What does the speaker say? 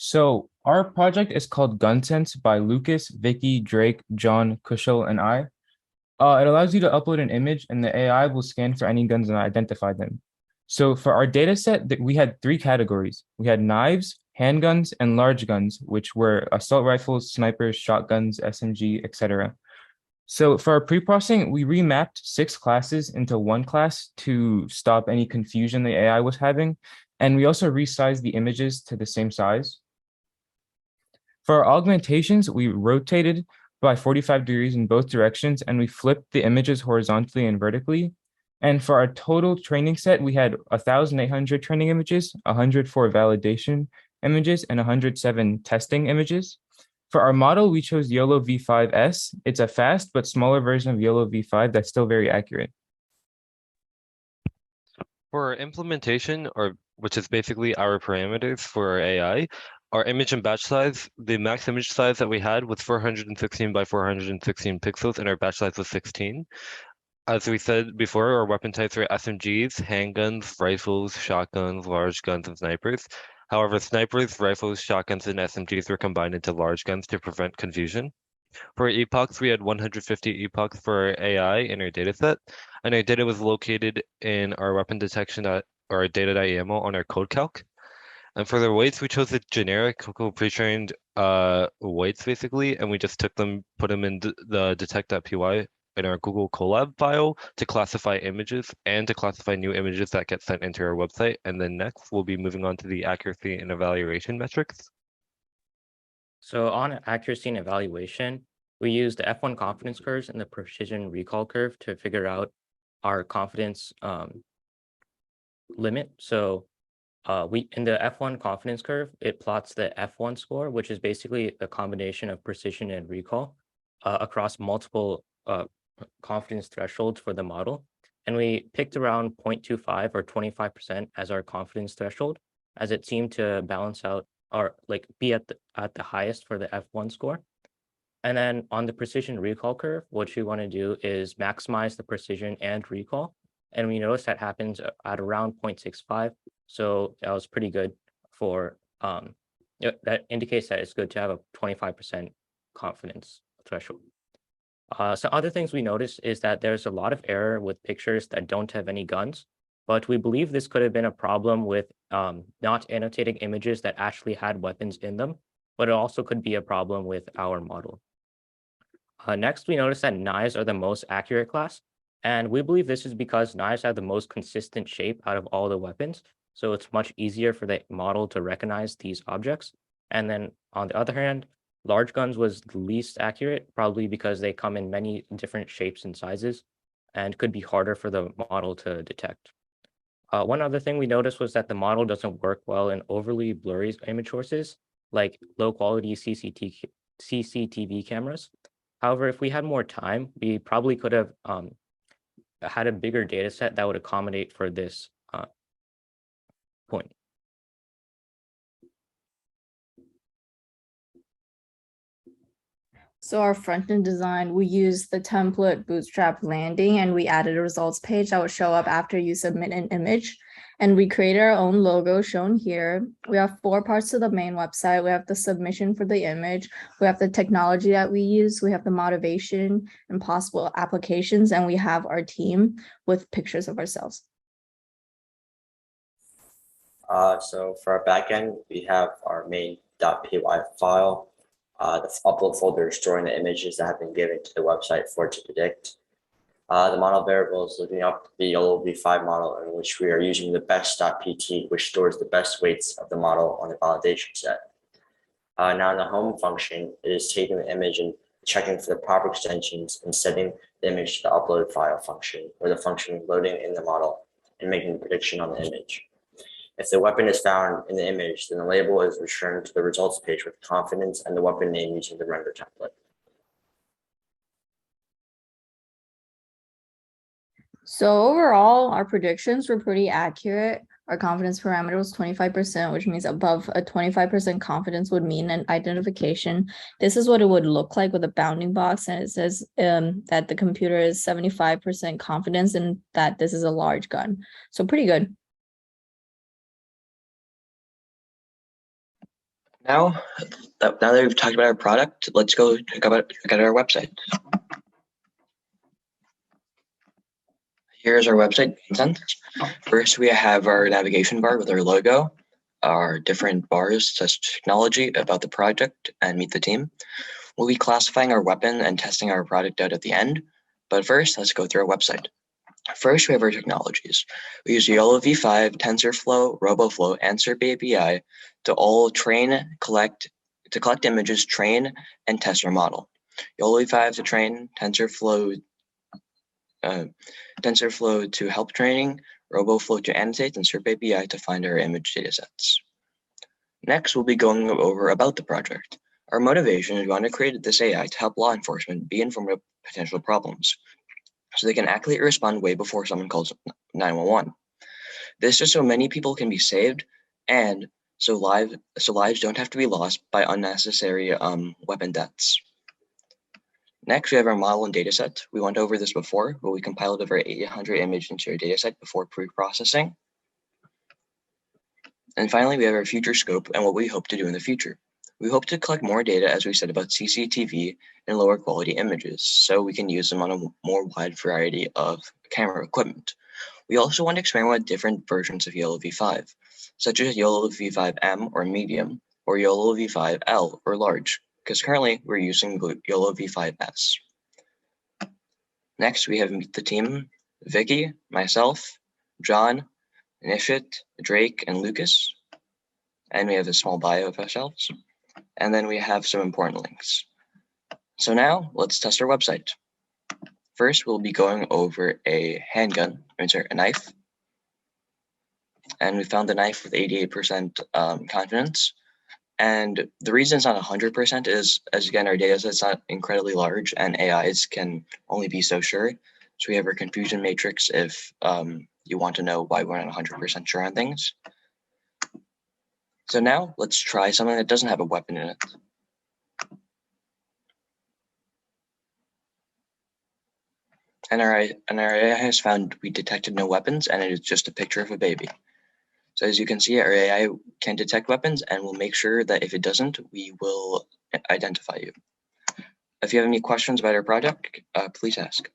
So our project is called GunSense by Lucas, Vicky, Drake, John, Kushal, and I. It allows you to upload an image and the AI will scan for any guns and identify them. So for our data set, we had three categories. We had knives, handguns, and large guns, which were assault rifles, snipers, shotguns, SMG, etc. So for our pre-processing, we remapped six classes into one class to stop any confusion the AI was having. And we also resized the images to the same size. For our augmentations, we rotated by 45 degrees in both directions, and we flipped the images horizontally and vertically. And for our total training set, we had 1,800 training images, 104 validation images, and 107 testing images. For our model, we chose YOLO V5S. It's a fast but smaller version of YOLO V5 that's still very accurate. For our implementation, or which is basically our parameters for our AI, our image and batch size, the max image size that we had was 416 by 416 pixels, and our batch size was 16. As we said before, our weapon types are SMGs, handguns, rifles, shotguns, large guns, and snipers. However, snipers, rifles, shotguns, and SMGs were combined into large guns to prevent confusion. For epochs, we had 150 epochs for our AI in our dataset, and our data was located in our weapon detection or data.yaml on our code calc. And for the weights, we chose the generic pre-trained weights basically, and we just took them, put them in the detect.py in our Google Colab file to classify images and to classify new images that get sent into our website. And then next, we'll be moving on to the accuracy and evaluation metrics. So on accuracy and evaluation, we use the F1 confidence curves and the precision recall curve to figure out our confidence limit. So we in the F1 confidence curve, it plots the F1 score, which is basically a combination of precision and recall across multiple confidence thresholds for the model. And we picked around 0.25 or 25% as our confidence threshold, as it seemed to balance out or like be at the highest for the F1 score. And then on the precision recall curve, what you want to do is maximize the precision and recall. And we notice that happens at around 0.65. So that was pretty good for, that indicates that it's good to have a 25% confidence threshold. Some other things we noticed is that there's a lot of error with pictures that don't have any guns, but we believe this could have been a problem with not annotating images that actually had weapons in them, but it also could be a problem with our model. Next, we noticed that knives are the most accurate class, and we believe this is because knives have the most consistent shape out of all the weapons, so it's much easier for the model to recognize these objects. And then on the other hand, large guns was the least accurate, probably because they come in many different shapes and sizes and could be harder for the model to detect. One other thing we noticed was that the model doesn't work well in overly blurry image sources, like low quality CCTV cameras. However, if we had more time, we probably could have had a bigger data set that would accommodate for this point. So our front-end design, we use the template bootstrap landing and we added a results page that would show up after you submit an image. And we created our own logo shown here. We have 4 parts to the main website. We have the submission for the image. We have the technology that we use. We have the motivation and possible applications. And we have our team with pictures of ourselves. So for our backend, we have our main.py file. The upload folder is storing the images that have been given to the website for it to predict. The model variable is looking up the YOLO V5 model, in which we are using the best.pt, which stores the best weights of the model on the validation set. Now in the home function, it is taking the image and checking for the proper extensions and setting the image to the upload file function, or the function loading in the model and making the prediction on the image. If the weapon is found in the image, then the label is returned to the results page with confidence and the weapon name using the render template. So overall, our predictions were pretty accurate. Our confidence parameter was 25%, which means above a 25% confidence would mean an identification. This is what it would look like with a bounding box, and it says that the computer is 75% confidence and that this is a large gun. So pretty good. Now that we've talked about our product, let's go check out our website. Here's our website content. First, we have our navigation bar with our logo, our different bars, such technology, about the project, and meet the team. We'll be classifying our weapon and testing our product out at the end. But first, let's go through our website. First, we have our technologies. We use YOLO v5, TensorFlow, RoboFlow, and SERP API to all collect images, train, and test our model. YOLO v5 to train, TensorFlow to help training, RoboFlow to annotate, and SERP API to find our image datasets. Next, we'll be going over about the project. Our motivation is we want to create this AI to help law enforcement be informed of potential problems, so they can accurately respond way before someone calls 911. This is so many people can be saved, and so lives don't have to be lost by unnecessary weapon deaths. Next, we have our model and dataset. We went over this before, but we compiled over 800 images into our dataset before pre-processing. And finally, we have our future scope and what we hope to do in the future. We hope to collect more data, as we said, about CCTV and lower quality images, so we can use them on a more wide variety of camera equipment. We also want to experiment with different versions of YOLO v5, such as YOLO v5M or medium, or YOLO v5L or large, because currently we're using YOLO v5S. Next, we have the team, Vicky, myself, John, Nishit, Drake, and Lucas. And we have a small bio of ourselves. And then we have some important links. So now let's test our website. First, we'll be going over a handgun, a knife. And we found the knife with 88% confidence. And the reason it's not 100% is, as again, our data set's not incredibly large and AIs can only be so sure. So we have our confusion matrix if you want to know why we're not 100% sure on things. So now let's try something that doesn't have a weapon in it. And our AI has found we detected no weapons, and it is just a picture of a baby. So as you can see, our AI can detect weapons, and we'll make sure that if it doesn't, we will identify you. If you have any questions about our project, please ask.